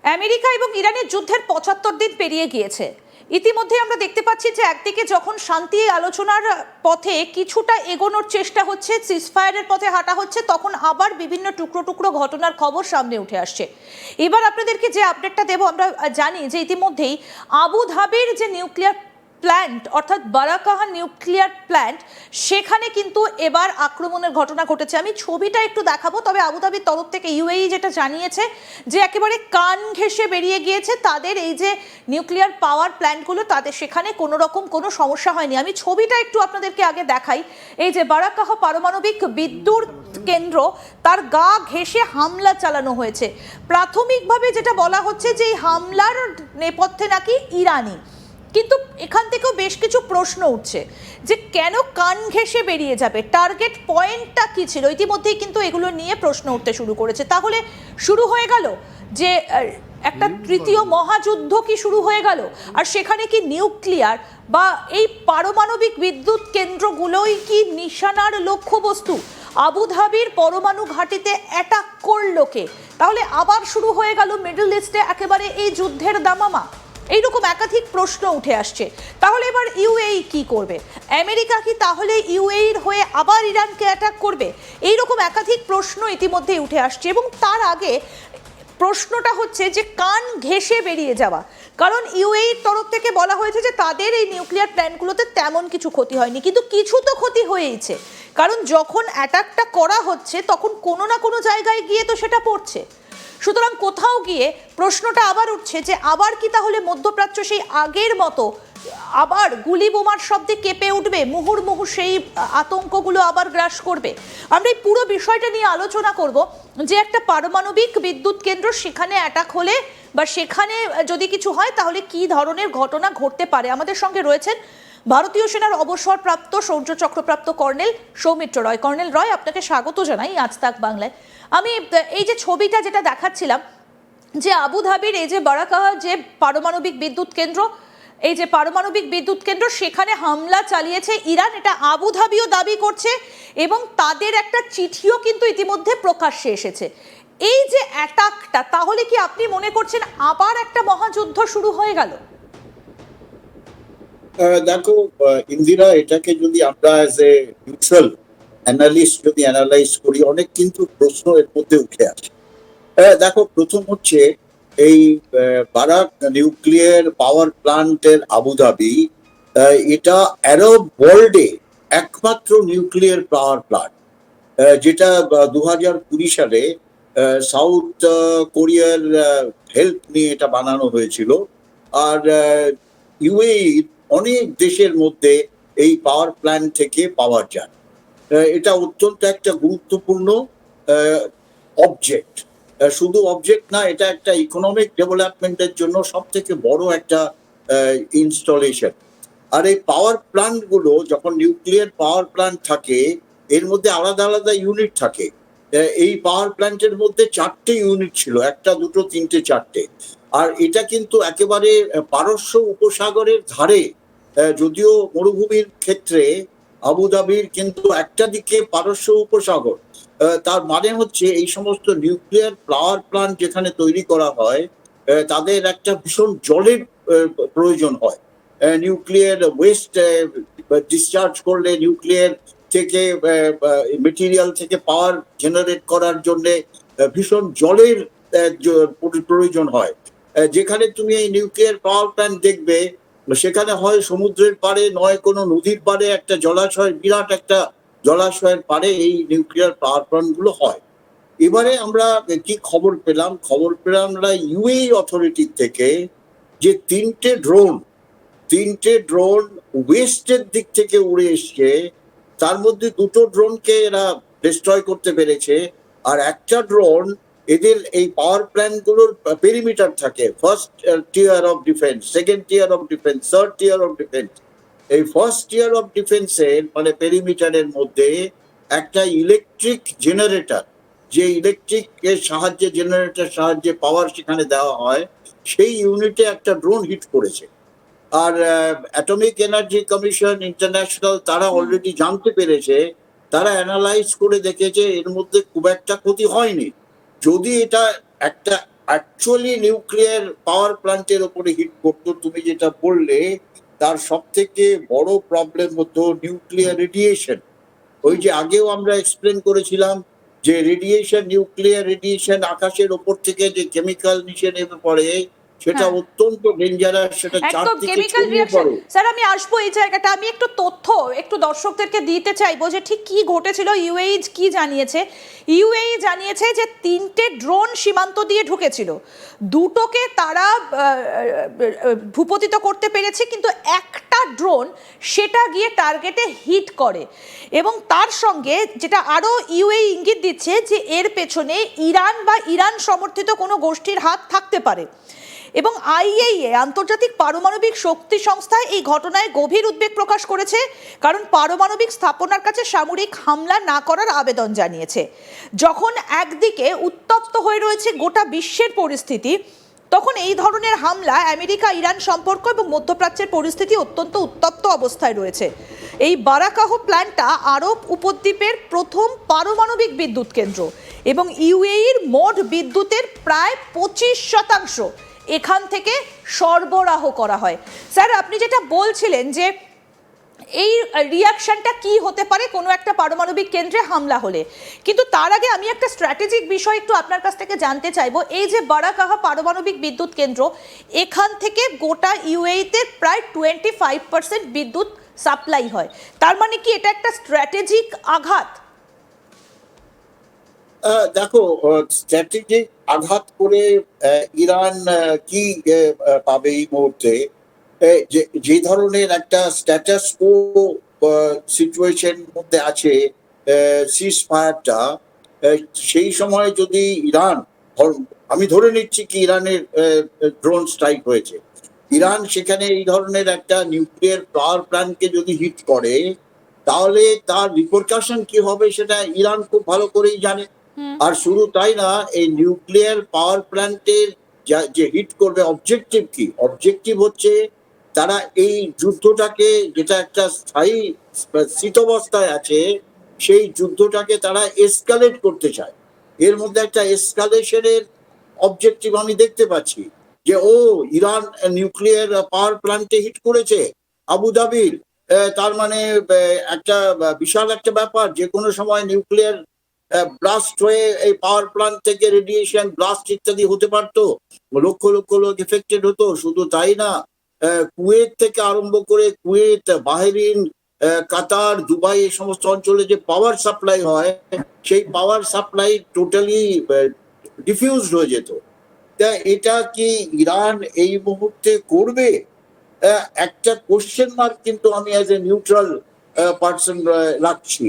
America এবং ইরানের যুদ্ধের ৭৫ দিন পেরিয়ে গিয়েছে। ইতিমধ্যে আমরা দেখতে পাচ্ছি যে একদিকে যখন শান্তি আলোচনার পথে কিছুটা এগোনোর চেষ্টা হচ্ছে, সিজফায়ারের পথে হাঁটা হচ্ছে, তখন আবার বিভিন্ন টুকরো টুকরো ঘটনার খবর সামনে উঠে আসছে। এবার আপনাদেরকে যে আপডেটটা দেব, আমরা জানি যে ইতিমধ্যেই আবু ধাবির যে নিউক্লিয়ার প্ল্যান্ট অর্থাৎ বারাকাহ নিউক্লিয়ার প্ল্যান্ট, সেখানে কিন্তু এবার আক্রমণের ঘটনা ঘটেছে। আমি ছবিটা একটু দেখাবো, তবে আবুধাবির তরফ থেকে ইউএই যেটা জানিয়েছে যে একেবারে কান ঘেঁষে বেরিয়ে গিয়েছে তাদের এই যে নিউক্লিয়ার পাওয়ার প্ল্যান্টগুলো, তাদের সেখানে কোনো রকম কোনো সমস্যা হয়নি। আমি ছবিটা একটু আপনাদেরকে আগে দেখাই। এই যে বারাকাহ পারমাণবিক বিদ্যুৎ কেন্দ্র, তার গা ঘেঁষে হামলা চালানো হয়েছে। প্রাথমিকভাবে যেটা বলা হচ্ছে যে এই হামলার নেপথ্যে নাকি ইরানি, কিন্তু এখান থেকেও বেশ কিছু প্রশ্ন উঠছে যে কেন কান ঘেঁষে বেরিয়ে যাবে, টার্গেট পয়েন্টটা কি ছিল। ইতিমধ্যেই কিন্তু এগুলো নিয়ে প্রশ্ন উঠতে শুরু করেছে। তাহলে শুরু হয়ে গেল যে একটা তৃতীয় মহাযুদ্ধ কি শুরু হয়ে গেল, আর সেখানে কি নিউক্লিয়ার বা এই পারমাণবিক বিদ্যুৎ কেন্দ্রগুলোই কি নিশানার লক্ষ্যবস্তু? আবুধাবির পরমাণু ঘাঁটিতে অ্যাটাক করলো কে? তাহলে আবার শুরু হয়ে গেল মিডল ইস্টে একেবারে এই যুদ্ধের দামামা। এইরকম একাধিক প্রশ্ন উঠে আসছে। তাহলে এবার ইউএই কি করবে? আমেরিকা কি তাহলে ইউএইর হয়ে আবার ইরানকে অ্যাটাক করবে? এইরকম একাধিক প্রশ্ন ইতিমধ্যেই উঠে আসছে। এবং তার আগে প্রশ্নটা হচ্ছে যে কান ঘেঁষে বেরিয়ে যাওয়া, কারণ ইউএইর তরফ থেকে বলা হয়েছে যে তাদের এই নিউক্লিয়ার প্ল্যান্টগুলোতে তেমন কিছু ক্ষতি হয়নি, কিন্তু কিছু তো ক্ষতি হয়েইছে। কারণ যখন অ্যাটাকটা করা হচ্ছে তখন কোনো না কোনো জায়গায় গিয়ে তো সেটা পড়ছে। সুতরাং কোথাও গিয়ে প্রশ্নটা আবার উঠছে যে আবার কি তাহলে মধ্যপ্রাচ্য সেই আগের মতো আবার গুলি বোমার শব্দে কেঁপে উঠবে, মুহুর্মুহু সেই আতঙ্কগুলো আবার গ্রাস করবে? আমরা এই পুরো বিষয়টা নিয়ে আলোচনা করব যে একটা পারমাণবিক বিদ্যুৎ কেন্দ্র, সেখানে অ্যাটাক হলে বা সেখানে যদি কিছু হয় তাহলে কি ধরনের ঘটনা ঘটতে পারে। আমাদের সঙ্গে রয়েছেন ভারতীয় সেনার অবসরপ্রাপ্ত শৌর্য চক্রপ্রাপ্ত কর্নেল সৌমিত্র রয়। কর্নেল রয়, আপনাকে স্বাগত জানাই আজ তাক বাংলায়। আমি এই যে ছবিটা যেটা দেখাচ্ছিলাম, যে আবুধাবির এই যে বারাকাহ যে পারমাণবিক বিদ্যুৎ কেন্দ্র, এই যে পারমাণবিক বিদ্যুৎ কেন্দ্র, সেখানে হামলা চালিয়েছে ইরান, এটা আবুধাবিও দাবি করছে এবং তাদের একটা চিঠিও কিন্তু ইতিমধ্যে প্রকাশ্যে এসেছে। এই যে অ্যাটাকটা, তাহলে কি আপনি মনে করছেন আবার একটা মহাযুদ্ধ শুরু হয়ে গেল? দেখো ইন্দিরা, এটাকে যদি আমরা অ্যাজ এ নিউট্রাল অ্যানালিস্ট যদি অ্যানালাইজ করি, অনেক কিন্তু প্রশ্ন এর মধ্যে উঠে আসে। দেখো, প্রথম হচ্ছে এই বারাক নিউক্লিয়ার পাওয়ার প্ল্যান্টের আবুধাবি, এটা আরব ওয়ার্ল্ডে একমাত্র নিউক্লিয়ার পাওয়ার প্ল্যান্ট, যেটা 2020 সালে সাউথ কোরিয়ার হেল্প নিয়ে এটা বানানো হয়েছিল। আর ইউএই অনেক দেশের মধ্যে এই পাওয়ার প্ল্যান্ট থেকে পাওয়ার যায়। এটা অত্যন্ত একটা গুরুত্বপূর্ণ অবজেক্ট। শুধু অবজেক্ট না, এটা একটা ইকোনমিক ডেভেলপমেন্টের জন্য সব থেকে বড় একটা ইনস্টলেশন। আর এই পাওয়ার প্ল্যান্ট গুলো, যখন নিউক্লিয়ার পাওয়ার প্ল্যান্ট থাকে, এর মধ্যে আলাদা আলাদা ইউনিট থাকে। এই পাওয়ার প্ল্যান্টের মধ্যে 4টে ইউনিট ছিল, একটা দুটো তিনটে চারটে। আর এটা কিন্তু একেবারে পারস্য উপসাগরের ধারে, যদিও মরুভূমির ক্ষেত্রে আবুধাবির কিন্তু একটা দিকে পারস্য উপসাগর। তার মানে হচ্ছে এই সমস্ত নিউক্লিয়ার পাওয়ার প্ল্যান্ট যেখানে তৈরি করা হয়, তাদের একটা ভীষণ জলের প্রয়োজন হয়। নিউক্লিয়ার ওয়েস্ট ডিসচার্জ করলে, নিউক্লিয়ার থেকে মেটেরিয়াল থেকে পাওয়ার জেনারেট করার জন্য ভীষণ জলের প্রয়োজন হয়। যেখানে তুমি এই নিউক্লিয়ার পাওয়ার প্ল্যান্ট দেখবে, সেখানে হয় সমুদ্রের পাড়ে, নয় কোনো নদীর পাড়ে, একটা জলাশয়, বিরাট একটা জলাশয়ের পাড়ে এই নিউক্লিয়ার পাওয়ার প্ল্যান্ট গুলো হয়। এবারে আমরা কি খবর পেলাম আমরা ইউএই অথরিটি থেকে, যে তিনটে ড্রোন ওয়েস্টের দিক থেকে উড়ে এসছে। তার মধ্যে দুটো ড্রোনকে এরা ডিস্ট্রয় করতে পেরেছে, আর একটা ড্রোন এদের এই পাওয়ার প্ল্যান্ট গুলোর পেরিমিটার থাকে। First tier of defence, second tier of defence, third tier of defence. এই ফার্স্ট টিয়ার অফ ডিফেন্সের মানে পেরিমিটারের মধ্যে একটা ইলেকট্রিক জেনারেটর, যে ইলেকট্রিক এর সাহায্যে, জেনারেটর সাহায্যে পাওয়ার সেখানে দেওয়া হয়, সেই ইউনিটে একটা ড্রোন হিট করেছে। আর অ্যাটমিক এনার্জি কমিশন ইন্টারন্যাশনাল, তারা অলরেডি জানতে পেরেছে, তারা অ্যানালাইজ করে দেখেছে এর মধ্যে খুব একটা ক্ষতি হয়নি। যদি এটা একটা অ্যাকচুয়ালি নিউক্লিয়ার পাওয়ার প্ল্যান্টের ওপরে হিট করতো, তুমি যেটা বললে তার সব থেকে বড় প্রবলেম হতো নিউক্লিয়ার রেডিয়েশন। ওই যে আগেও আমরা এক্সপ্লেন করেছিলাম যে রেডিয়েশন, নিউক্লিয়ার রেডিয়েশন আকাশের ওপর থেকে যে কেমিক্যাল নিচে নেমে পড়ে সেটা হ্যাঁ, অত্যন্ত ডেঞ্জারাস, সেটা একদম চারদিকে কেমিক্যাল ছড়িয়ে রিয়াকশন। পড়ে। স্যার আমি আসবো এই জায়গাটা, আমি একটু তথ্য একটু দর্শকদেরকে দিতে চাইবো যে ঠিক কি ঘটেছিল। ইউএই কি জানিয়েছে? ইউএই জানিয়েছে যে 3টে ড্রোন সীমান্ত দিয়ে ঢুকেছিল, দুটোকে তারা ভূপতিত করতে পেরেছে, কিন্তু একটা ড্রোন সেটা গিয়ে টার্গেটে হিট করে। এবং তার সঙ্গে যেটা আরও ইউএই ইঙ্গিত দিচ্ছে যে এর পেছনে ইরান বা ইরান সমর্থিত কোনো গোষ্ঠীর হাত থাকতে পারে। এবং আইএইএ আন্তর্জাতিক পারমাণবিক শক্তি সংস্থা এই ঘটনায় গভীর উদ্বেগ প্রকাশ করেছে, কারণ পারমাণবিক স্থাপনার কাছে সামরিক হামলা না করার আবেদন জানিয়েছে। যখন একদিকে উত্তপ্ত হয়ে রয়েছে গোটা বিশ্বের পরিস্থিতি, তখন এই ধরনের হামলা আমেরিকা ইরান সম্পর্ক এবং মধ্যপ্রাচ্যের পরিস্থিতি অত্যন্ত উত্তপ্ত অবস্থায় রয়েছে। এই বারাকাহ প্ল্যান্টটা আরব উপদ্বীপের প্রথম পারমাণবিক বিদ্যুৎ কেন্দ্র এবং ইউএইর মোট বিদ্যুতের প্রায় 25% এখান থেকে সরবরাহ করা হয়। স্যার আপনি যেটা বলছিলেন যে এই রিয়াকশনটা কি হতে পারে কোনো একটা পারমাণবিক কেন্দ্রে হামলা হলে, কিন্তু তার আগে আমি একটা স্ট্র্যাটেজিক বিষয় একটু আপনার কাছ থেকে জানতে চাইবো। এই যে বারাকাহা পারমাণবিক বিদ্যুৎ কেন্দ্র, এখান থেকে গোটা ইউএইতে প্রায় 25% বিদ্যুৎ সাপ্লাই হয়, তার মানে কি এটা একটা স্ট্র্যাটেজিক আঘাত? দেখো, স্ট্র্যাটেজিক আঘাত করে ইরান কি পাবে এই মুহূর্তে? যে ধরনের একটা স্ট্যাটাস কো সিচুয়েশন মধ্যে আছে সিজ ফায়ারটা, সেই সময় যদি ইরান, আমি ধরে নিচ্ছি কি ইরানের ড্রোন স্ট্রাইক হয়েছে, ইরান সেখানে এই ধরনের একটা নিউক্লিয়ার পাওয়ার প্ল্যান্টকে যদি হিট করে, তাহলে তার রিপোর্কাশন কি হবে সেটা ইরান খুব ভালো করেই জানে। আর শুধু তাই না, এই নিউক্লিয়ার পাওয়ার প্ল্যান্টের যে হিট করবে, অবজেক্টিভ কি? অবজেক্টিভ হচ্ছে তারা এই যুদ্ধটাকে, যেটা একটা স্থায়ী স্থিতাবস্থায় আছে, সেই যুদ্ধটাকে তারা এসকালেট করতে চায়। এর মধ্যে একটা এসকালেশনের অবজেক্টিভ আমি দেখতে পাচ্ছি, যে ইরান নিউক্লিয়ার পাওয়ার প্ল্যান্টে হিট করেছে আবুধাবির, তার মানে একটা বিশাল একটা ব্যাপার, যে কোনো সময় নিউক্লিয়ার ব্লাস্ট হয়ে এই পাওয়ার প্ল্যান্ট থেকে রেডিয়েশন ব্লাস্ট ইত্যাদি হতে পারতো, লক্ষ লক্ষ লোক এফেক্টেড হতো। শুধু তাই না, কুয়েত থেকে আরম্ভ করে কুয়েত, বাহরিন, কাতার, দুবাই, এই সমস্ত অঞ্চলে যে পাওয়ার সাপ্লাই হয়, সেই পাওয়ার সাপ্লাই টোটালি ডিফিউজড হয়ে যেত। তা এটা কি ইরান এই মুহূর্তে করবে? একটা কোশ্চেন মার্ক কিন্তু আমি অ্যাজ এ নিউট্রাল পার্সন রাখছি।